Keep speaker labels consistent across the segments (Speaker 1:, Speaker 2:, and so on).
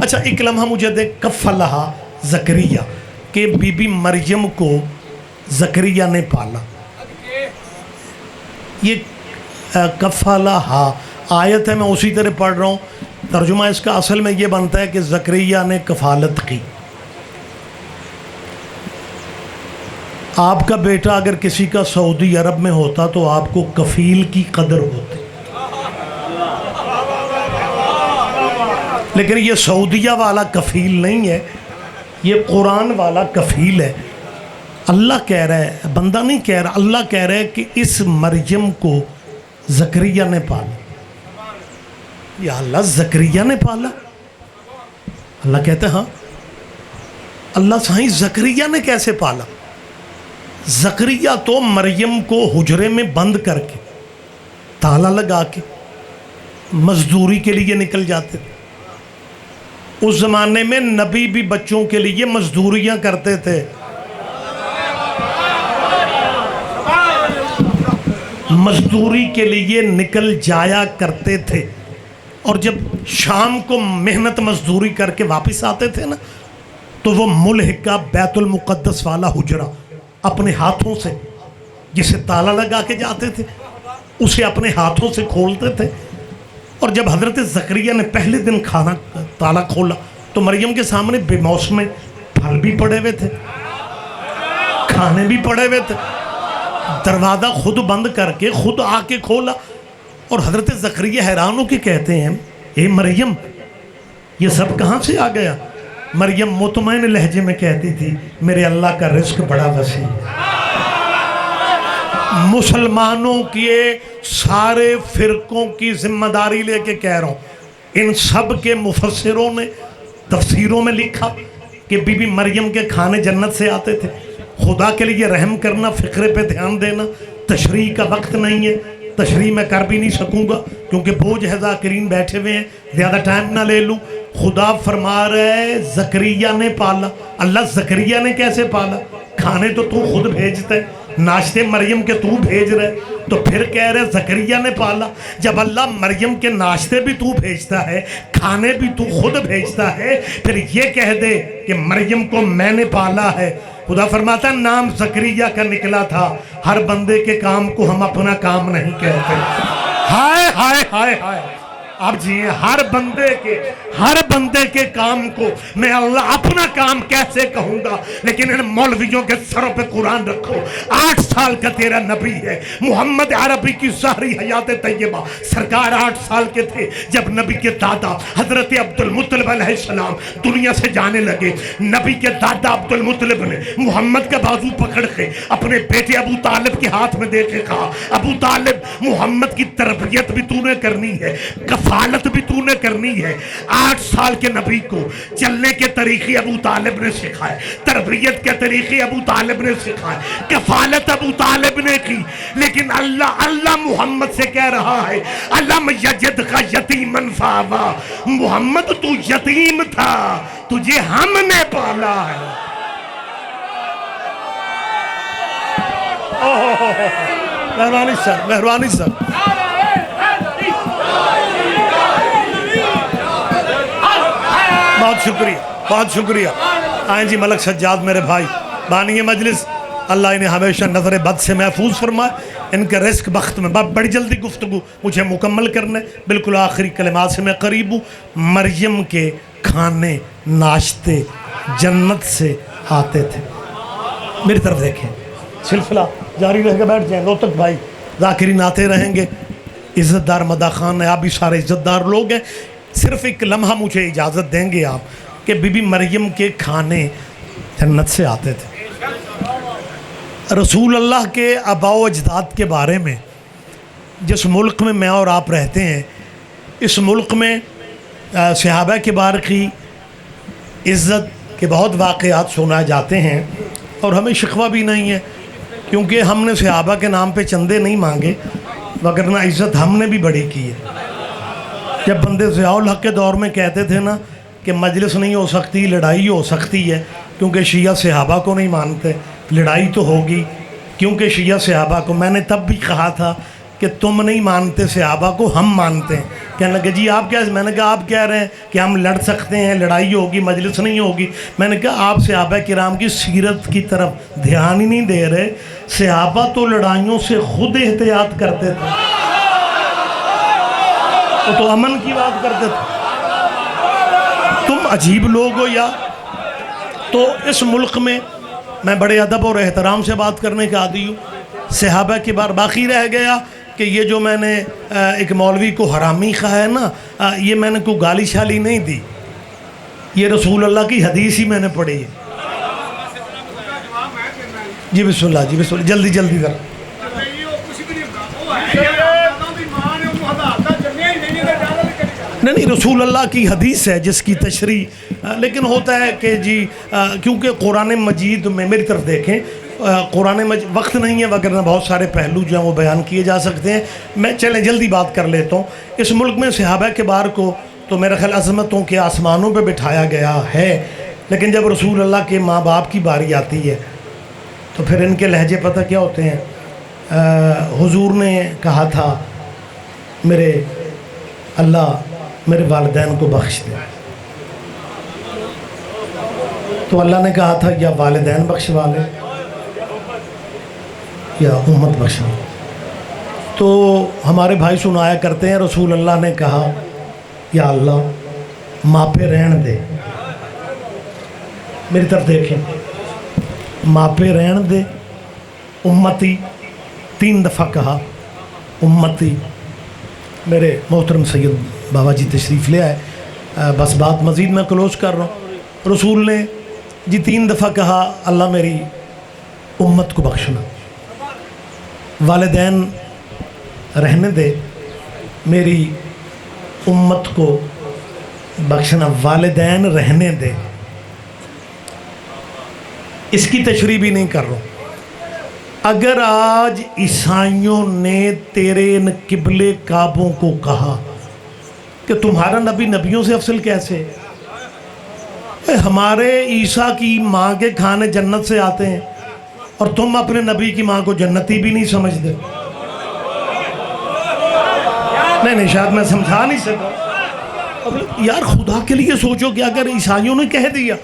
Speaker 1: اچھا ایک لمحہ مجھے دے کفلہا زکریا کہ بی بی مریم کو زکریا نے پالا. یہ کفلہا آیت ہے، میں اسی طرح پڑھ رہا ہوں. ترجمہ اس کا اصل میں یہ بنتا ہے کہ زکریا نے کفالت کی. آپ کا بیٹا اگر کسی کا سعودی عرب میں ہوتا تو آپ کو کفیل کی قدر ہوتی، لیکن یہ سعودیہ والا کفیل نہیں ہے، یہ قرآن والا کفیل ہے. اللہ کہہ رہا ہے، بندہ نہیں کہہ رہا، اللہ کہہ رہا ہے کہ اس مریم کو زکریا نے پالا. یا اللہ زکریا نے پالا؟ اللہ کہتے ہیں ہاں. اللہ سائیں زکریا نے کیسے پالا؟ زکریا تو مریم کو حجرے میں بند کر کے تالا لگا کے مزدوری کے لیے نکل جاتے تھے. اس زمانے میں نبی بھی بچوں کے لیے مزدوریاں کرتے تھے. مزدوری کے لیے نکل جایا کرتے تھے، اور جب شام کو محنت مزدوری کر کے واپس آتے تھے نا تو وہ ملحقہ بیت المقدس والا حجرہ اپنے ہاتھوں سے، جسے تالا لگا کے جاتے تھے، اسے اپنے ہاتھوں سے کھولتے تھے. اور جب حضرت زکریا نے پہلے دن کھانا تالا کھولا تو مریم کے سامنے بے موسم پھل بھی پڑے ہوئے تھے، کھانے بھی پڑے ہوئے تھے. دروازہ خود بند کر کے خود آ کے کھولا، اور حضرت زکریا حیران ہو کے کہتے ہیں اے مریم یہ سب کہاں سے آ گیا؟ مریم مطمئن لہجے میں کہتی تھی میرے اللہ کا رزق بڑا وسیع ہے. مسلمانوں کے سارے فرقوں کی ذمہ داری لے کے کہہ رہا ہوں، ان سب کے مفسروں نے تفسیروں میں لکھا کہ بی بی مریم کے کھانے جنت سے آتے تھے. خدا کے لیے رحم کرنا، فقرے پہ دھیان دینا. تشریح کا وقت نہیں ہے، تشریح میں کر بھی نہیں سکوں گا کیونکہ بوجھ ہے، ذاکرین بیٹھے ہوئے ہیں، زیادہ ٹائم نہ لے لوں. خدا فرما رہا ہے زکریا نے پالا. اللہ زکریا نے کیسے پالا؟ کھانے تو تو خود بھیجتا ہے، ناشتے مریم کے تو بھیج رہے، تو پھر کہہ رہے زکریا نے پالا. جب اللہ مریم کے ناشتے بھی تو بھیجتا ہے، کھانے بھی تو خود بھیجتا ہے، پھر یہ کہہ دے کہ مریم کو میں نے پالا ہے. خدا فرماتا ہے نام زکریا کا نکلا تھا. ہر بندے کے کام کو ہم اپنا کام نہیں کہتے. ہائے ہائے ہائے ہائے. اب جی ہر بندے کے کام کو میں اللہ اپنا کام کیسے کہوں گا؟ لیکن ان مولویوں کے سروں پہ قرآن رکھو. 8 سال کا تیرا نبی ہے محمد عربی کی ظاہری حیات طیبہ. سرکار 8 سال کے تھے جب نبی کے دادا حضرت عبد المطلب علیہ السلام دنیا سے جانے لگے. نبی کے دادا عبد المطلب نے محمد کا بازو پکڑ کے اپنے بیٹے ابو طالب کے ہاتھ میں دے کے کہا ابو طالب محمد کی تربیت بھی تو نے کرنی ہے، کفالت بھی تو نے کرنی ہے. 8 سال کے نبی کو چلنے کے طریقے ابو طالب نے سکھائے، تربیت کے طریقے ابو طالب نے سکھائے، کفالت ابو طالب نے کی. لیکن اللہ محمد سے کہہ رہا ہے علم یجدک یتیما فآویٰ. محمد تو یتیم تھا، تجھے ہم نے پالا ہے. مہربانی سر. بہت شکریہ. آئیں جی ملک سجاد میرے بھائی بانی مجلس، اللہ انہیں ہمیشہ نظر بد سے محفوظ فرمائے. ان کے رزق بخت میں بڑی جلدی گفتگو مجھے مکمل کرنے، بالکل آخری کلمات سے میں قریب ہوں. مریم کے کھانے ناشتے جنت سے آتے تھے. میری طرف دیکھیں، سلسلہ جاری رہے گا. بیٹھ جائیں روتک بھائی، ذاکرین آتے رہیں گے. عزت دار مدہ خان ہے، آپ بھی سارے عزت دار لوگ ہیں. صرف ایک لمحہ مجھے اجازت دیں گے آپ کہ بی بی مریم کے کھانے جنت سے آتے تھے. رسول اللہ کے آباء و اجداد کے بارے میں جس ملک میں اور آپ رہتے ہیں، اس ملک میں صحابہ کبار کی عزت کے بہت واقعات سنائے جاتے ہیں، اور ہمیں شکوہ بھی نہیں ہے کیونکہ ہم نے صحابہ کے نام پہ چندے نہیں مانگے، وگرنہ عزت ہم نے بھی بڑی کی ہے. جب بندے ضیاء الحق کے دور میں کہتے تھے نا کہ مجلس نہیں ہو سکتی، لڑائی ہو سکتی ہے کیونکہ شیعہ صحابہ کو نہیں مانتے، لڑائی تو ہوگی کیونکہ شیعہ صحابہ کو. میں نے تب بھی کہا تھا کہ تم نہیں مانتے صحابہ کو، ہم مانتے ہیں۔ کہنے لگے جی آپ کیا؟ میں نے کہا آپ کہہ رہے ہیں کہ ہم لڑ سکتے ہیں، لڑائی ہوگی، مجلس نہیں ہوگی۔ میں نے کہا آپ صحابہ کرام کی سیرت کی طرف دھیان ہی نہیں دے رہے۔ صحابہ تو لڑائیوں سے خود احتیاط کرتے تھے، وہ تو امن کی بات کرتے تھے۔ تم عجیب لوگ ہو یا۔ تو اس ملک میں میں بڑے ادب اور احترام سے بات کرنے کا عادی ہوں۔ صحابہ کے بار باقی رہ گیا کہ یہ جو میں نے ایک مولوی کو حرامی کہا ہے نا، یہ میں نے کوئی گالی شالی نہیں دی، یہ رسول اللہ کی حدیث ہی میں نے پڑھی ہے۔ جی بسم اللہ، جی بسم اللہ، جلدی جلدی ذرا۔ نہیں رسول اللہ کی حدیث ہے جس کی تشریح، لیکن ہوتا ہے کہ جی کیونکہ قرآن مجید میں، میری طرف دیکھیں، قرآن مجید وقت نہیں ہے، وگرنہ بہت سارے پہلو جو ہیں وہ بیان کیے جا سکتے ہیں۔ میں چلیں جلدی بات کر لیتا ہوں۔ اس ملک میں صحابہ کبار کو تو میرا خیال عظمتوں کے آسمانوں پہ بٹھایا گیا ہے، لیکن جب رسول اللہ کے ماں باپ کی باری آتی ہے تو پھر ان کے لہجے پتہ کیا ہوتے ہیں۔ حضور نے کہا تھا میرے اللہ میرے والدین کو بخش دے، تو اللہ نے کہا تھا یا والدین بخشوا لے یا امت بخشوا۔ تو ہمارے بھائی سنایا کرتے ہیں رسول اللہ نے کہا یا اللہ ماں پہ رہن دے، میری طرف دیکھیں، ماں پہ رہن دے، امتی 3 دفعہ کہا، امتی۔ میرے محترم سید بابا جی تشریف لے آئے، بس بات مزید میں کلوز کر رہا ہوں۔ رسول نے جی 3 دفعہ کہا اللہ میری امت کو بخشنا، والدین رہنے دے، میری امت کو بخشنا، والدین رہنے دے۔ اس کی تشریح بھی نہیں کر رہا ہوں۔ اگر آج عیسائیوں نے تیرے ان قبلے کعبوں کو کہا کہ تمہارا نبی نبیوں سے افضل کیسے ہے، ہمارے عیسیٰ کی ماں کے کھانے جنت سے آتے ہیں اور تم اپنے نبی کی ماں کو جنتی بھی نہیں سمجھتے۔ نہیں شاید میں سمجھا نہیں سکا۔ اب یار خدا کے لیے سوچو کہ اگر عیسائیوں نے کہہ دیا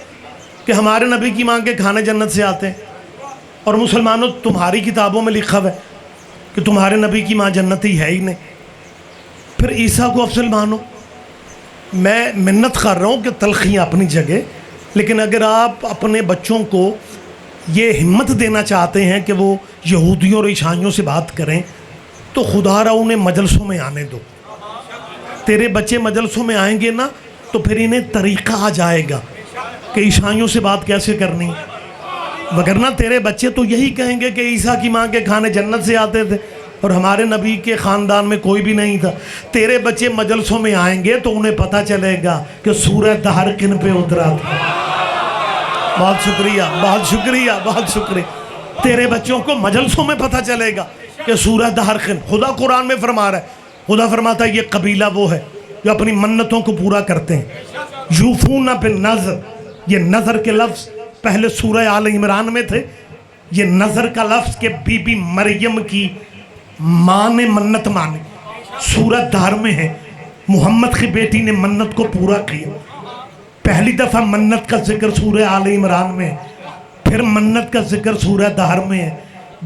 Speaker 1: کہ ہمارے نبی کی ماں کے کھانے جنت سے آتے ہیں، اور مسلمانوں تمہاری کتابوں میں لکھا ہے کہ تمہارے نبی کی ماں جنتی ہے ہی نہیں، پھر عیسیٰ کو افضل مانو۔ میں منت کر رہا ہوں کہ تلخیاں اپنی جگہ، لیکن اگر آپ اپنے بچوں کو یہ ہمت دینا چاہتے ہیں کہ وہ یہودیوں اور عیسائیوں سے بات کریں تو خدا را انہیں مجلسوں میں آنے دو۔ تیرے بچے مجلسوں میں آئیں گے نا تو پھر انہیں طریقہ آ جائے گا کہ عیسائیوں سے بات کیسے کرنی، وگرنہ تیرے بچے تو یہی کہیں گے کہ عیسیٰ کی ماں کے کھانے جنت سے آتے تھے اور ہمارے نبی کے خاندان میں کوئی بھی نہیں تھا۔ تیرے بچے مجلسوں میں آئیں گے تو انہیں پتہ چلے گا کہ سورہ دہر کن پہ اترا تھا۔ بہت شکریہ، بہت شکریہ، بہت شکریہ۔ تیرے بچوں کو مجلسوں میں پتہ چلے گا کہ سورہ دہر کن، خدا قرآن میں فرما رہا ہے، خدا فرماتا ہے یہ قبیلہ وہ ہے جو اپنی منتوں کو پورا کرتے ہیں۔ یوفون بالنذر، یہ نظر کے لفظ پہلے سورہ آل عمران میں تھے۔ یہ نظر کا لفظ کہ بی بی مریم کی ماں نے منت مانی، سورہ دہر میں ہے۔ محمد کی بیٹی نے منت کو پورا کیا۔ پہلی دفعہ منت کا ذکر سورہ آل عمران میں، پھر منت کا ذکر سورہ دہر میں ہے۔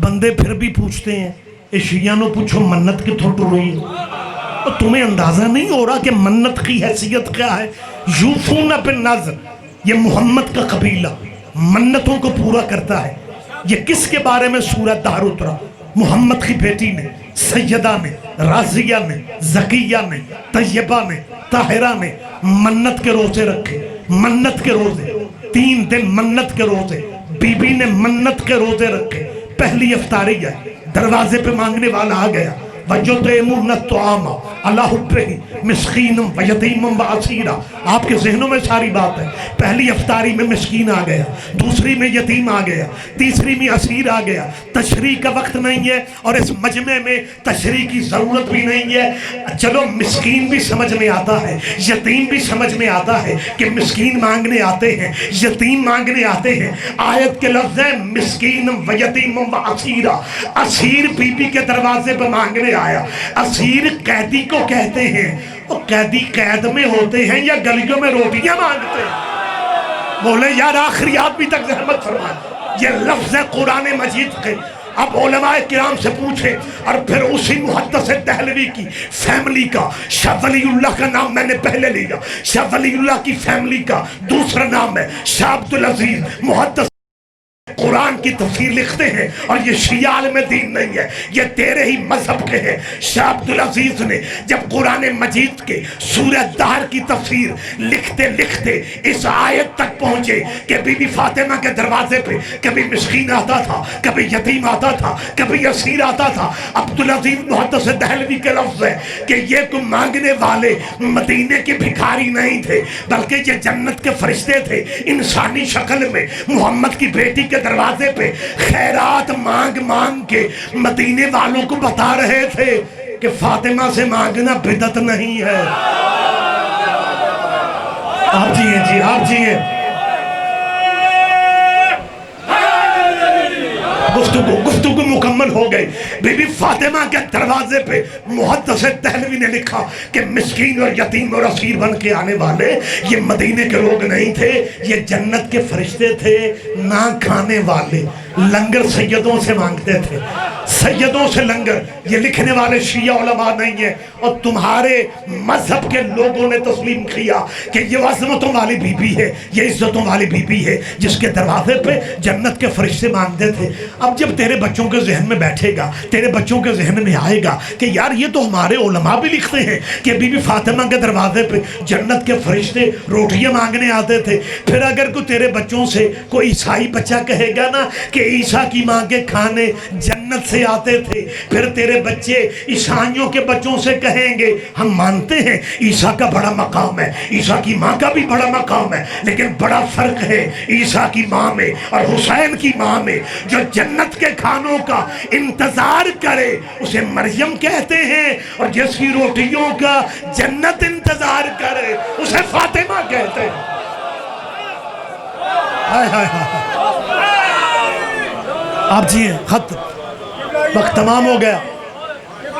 Speaker 1: بندے پھر بھی پوچھتے ہیں، اے شیعہ نو پوچھو منت کتھوں ٹری ہے؟ تمہیں اندازہ نہیں ہو رہا کہ منت کی حیثیت کیا ہے؟ یوفون بالنذر، یہ محمد کا قبیلہ منتوں کو پورا کرتا ہے۔ یہ کس کے بارے میں سورہ دہر اترا؟ محمد کی بیٹی نے، سیدہ نے، راضیہ نے، زکیہ نے، طیبہ نے، طاہرہ نے منت کے روزے رکھے۔ منت کے روزے 3 دن، منت کے روزے، بی بی نے منت کے روزے رکھے۔ پہلی افطاری ہے، دروازے پہ مانگنے والا آ گیا، وَيُطْعِمُونَ الطَّعَامَ عَلَىٰ حُبِّهِ مِسْكِینًا وَیَتِیمًا وَأَسِیرًا۔ آپ کے ذہنوں میں ساری بات ہے۔ پہلی افطاری میں مسکین آ گیا، دوسری میں یتیم آ گیا، تیسری میں اسیر آ گیا۔ تشریح کا وقت نہیں ہے اور اس مجمع میں تشریح کی ضرورت بھی نہیں ہے۔ چلو مسکین بھی سمجھ میں آتا ہے، یتیم بھی سمجھ میں آتا ہے کہ مسکین مانگنے آتے ہیں، یتیم مانگنے آتے ہیں۔ آیت کے لفظ ہیں مسکین و یتیم و اسیرا، اسیر بی بی کے دروازے پہ مانگنے سے آیا. اسیر قیدی کو کہتے ہیں. وہ قیدی قید میں ہوتے ہیں یا گلیوں میں روٹیاں مانگتے ہیں؟ بولے یار آخری آدمی تک رحمت فرمائے. یہ لفظ ہے قرآن مجید کے. اب علماء کرام سے پوچھیں اور پھر اسی محدث دہلوی کی فیملی کا، شاہ ولی اللہ کا نام میں نے پہلے لیا، شاہ ولی اللہ کی فیملی کا دوسرا نام ہے شاہ عبدالعزیز محدث، قرآن کی تفسیر لکھتے ہیں. اور یہ شیعہ عالم دین نہیں ہے، یہ تیرے ہی مذہب کے ہیں. شاہ عبدالعزیز نے جب قرآن مجید کے سورہ دہر کی تفسیر لکھتے لکھتے اس آیت تک پہنچے کہ بی بی فاطمہ کے دروازے پہ کبھی مسکین آتا تھا، کبھی یتیم آتا تھا، کبھی اسیر آتا تھا. عبدالعزیز محدث دہلوی کے لفظ ہے کہ یہ کوئی مانگنے والے مدینے کے بھکاری نہیں تھے، بلکہ یہ جنت کے فرشتے تھے انسانی شکل میں. محمد کی بیٹی کے دروازے پہ خیرات مانگ مانگ کے مدینے والوں کو بتا رہے تھے کہ فاطمہ سے مانگنا بدعت نہیں ہے. آپ جیئے جی، آپ جیئے. گفتگو مکمل ہو گئی. بی بی فاطمہ کے دروازے پہ محدث دہلوی نے لکھا کہ مسکین اور یتیم اور اسیر بن کے آنے والے یہ مدینے کے لوگ نہیں تھے، یہ جنت کے فرشتے تھے. نہ کھانے والے لنگر سیدوں سے مانگتے تھے، سیدوں سے لنگر. یہ لکھنے والے شیعہ علماء نہیں ہیں. اور تمہارے مذہب کے لوگوں نے تسلیم کیا کہ یہ عظمتوں والی بی بی ہے، یہ عزتوں والی بی بی ہے جس کے دروازے پہ جنت کے فرشتے مانگتے تھے. اب جب تیرے بچوں کے ذہن میں بیٹھے گا، تیرے بچوں کے ذہن میں آئے گا کہ یار یہ تو ہمارے علماء بھی لکھتے ہیں کہ بی بی فاطمہ کے دروازے پہ جنت کے فرشتے روٹیاں مانگنے آتے تھے. پھر اگر کوئی تیرے بچوں سے کوئی عیسائی بچہ کہے گا نا کہ عیسیٰ کی ماں کے کھانے جنت سے آتے تھے، پھر تیرے بچے عیسائیوں کے بچوں سے کہیں گے ہم مانتے ہیں عیسیٰ کا بڑا مقام ہے، عیسیٰ کی ماں کا بھی بڑا مقام ہے، لیکن بڑا فرق ہے عیسیٰ کی ماں میں اور حسین کی ماں میں. جو جنت کے کھانوں کا انتظار کرے اسے مریم کہتے ہیں، اور جس کی روٹیوں کا جنت انتظار کرے اسے فاطمہ کہتے ہیں. آپ جی خط وقت تمام ہو گیا.